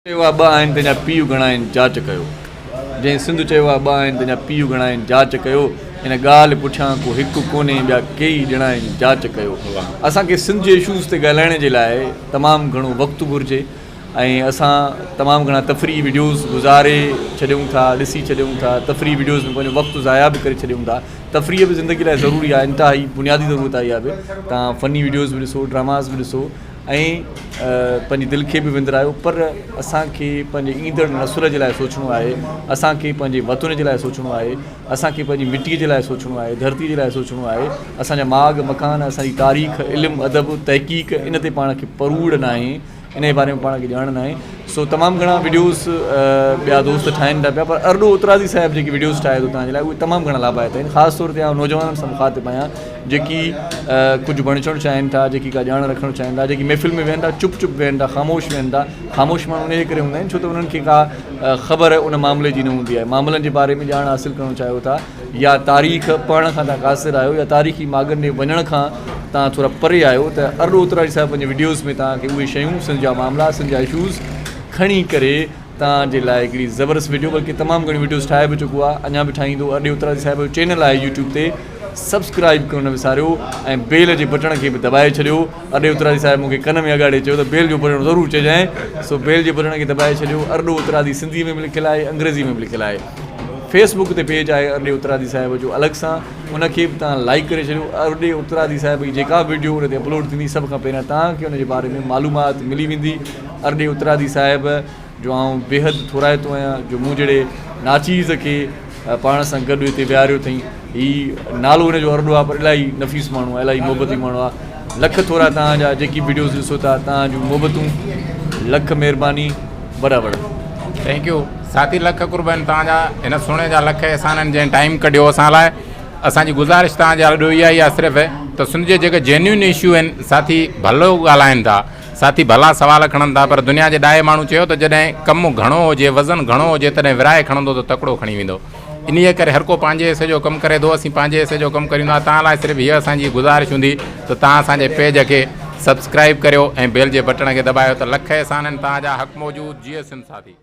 तंहिंजा पीउ घणा आहिनि जांच कयो। जंहिं सिंध चयो आहे ॿ आहिनि तंहिंजा पीउ घणा आहिनि जांच कयो। हिन ॻाल्हि पुठियां को हिकु कोन्हे ॿिया कई ॼणा आहिनि जांच कयो। असांखे सिंध जे इशूज़ ते ॻाल्हाइण जे लाइ तमामु घणो वक़्तु घुरिजे ऐं असां तमामु घणा तफ़री वीडियोज़ गुज़ारे छॾियूं था, ॾिसी छॾियूं था, तफ़री वीडियोज़ में पंहिंजो वक़्तु ज़ाया बि करे छॾियूं था। तफ़रीह बि ज़िंदगी लाइ ज़रूरी आहे, इंतिहाई बुनियादी ज़रूरत आहे इहा बि। तव्हां फ़नी वीडियोज़ बि ॾिसो, ड्रामास बि ॾिसो ऐं पंहिंजी दिलि खे बि विंदरायो, पर असांखे पंहिंजे ईंदड़ नसुल जे लाइ सोचणो आहे, असांखे पंहिंजे वतन जे लाइ सोचणो आहे, असांखे पंहिंजी मिटीअ जे लाइ सोचणो आहे, धरती जे लाइ सोचणो आहे। असांजा माग मकान, असांजी तारीख़, इल्मु अदब, तहक़ीक़, इन ते पाण खे परूड़ न आहे, इन जे बारे में पाण खे ॼाण न आहे। सो तमामु घणा वीडियोज़ ॿिया दोस्त ठाहिनि था पिया, पर अरडो उतरादी साहिब जेकी वीडियोज़ ठाहे थो तव्हांजे लाइ, उहे तमामु घणा लाभायत आहिनि। ख़ासि तौर ते नौजवाननि सां मुखातिब आहियां जेकी कुझु बणिजणु चाहिनि था, जेकी का ॼाण रखणु चाहिनि था, जेकी महफ़िल में वेहनि था, चुप चुप वेहनि था, ख़ामोश वेहनि था। ख़ामोश माण्हू उन जे करे हूंदा आहिनि छो त उन्हनि खे का ख़बर उन मामले जी न हूंदी आहे। मामलनि जे बारे में ॼाण हासिलु करणु चाहियो था, या तारीख़ पढ़ण खां तव्हां क़ासिर आहियो, या तारीख़ी मागनि में वञण खां तव्हां थोरा परे आहियो, त अरडो उतरादी साहिब पंहिंजे वीडियोज़ में तव्हांखे उहे शयूं, सिंध जा मामला, सिंध जा इशूज़ खणी करे तव्हांजे लाइ हिकिड़ी ज़बरदस्त वीडियो, बल्कि तमामु घणी वीडियोज़ ठाहे बि चुको आहे, अञा बि ठाहींदो। अरडे उतरादी साहिब जो चैनल आहे यूट्यूब ते, सब्सक्राइब करणु न विसारियो ऐं बेल जे बटण खे बि दॿाए छॾियो। अरडे उतरादी साहिब मूंखे कन में अॻाड़े चयो त बेल जो बटण ज़रूरु चइजांइ, सो बेल जे बटण खे दॿाए छॾियो। अरडो उतरादी सिंधी में बि लिखियलु आहे, अंग्रेज़ी में बि लिखियलु आहे। फेसबुक ते पेज आहे अरडे उतरादी साहिब जो अलॻि सां, उनखे बि तव्हां लाइक करे छॾियो। अरडे उतरादी साहिब जी जेका वीडियो उन ते अपलोड थींदी, सभ खां पहिरियां तव्हांखे उनजे बारे में मालूमात मिली वेंदी। अरडे उतरादी साहिब जो आउं बेहद थोराइतो आहियां, जो मूं जहिड़े नाचीज़ खे पाण सां गॾु हिते विहारियो अथई। हीउ नालो हुनजो अरडो आहे, पर इलाही नफ़ीस माण्हू आहे, इलाही मोहबती माण्हू आहे। लख थोरा तव्हांजा जेकी वीडियोज़ ॾिसो था, तव्हांजूं मोहबतूं, लख महिरबानी, बराबरि। थैंक यू साथी, लख कुर्बानी तव्हांजा, हिन सुणे जा लख एहसाननि जंहिं टाइम कढियो असां लाइ। असांजी गुज़ारिश तव्हांजे अॾो इहा ई आहे सिर्फ़ु, त सिंध जे जेके जेन्युन इशू आहिनि, साथी भलो ॻाल्हाइनि था, साथी भला सवाल खणनि था, पर दुनिया जे ॾाहे माण्हू चयो त जॾहिं कमु घणो हुजे, वज़न घणो हुजे, तॾहिं विराए खणंदो त तकिड़ो खणी वेंदो। इन्हीअ करे हर को पंहिंजे हिसे जो कमु करे थो, असीं पंहिंजे हिसे जो कमु करींदा। तव्हां लाइ सिर्फ़ु हीअ असांजी गुज़ारिश हूंदी त तव्हां असांजे पेज खे सब्सक्राइब करियो ऐं बेल जे बटण खे दॿायो, त लख एहसान आहिनि तव्हांजा हक़ मौजूदु। जीअं सिंध साथी।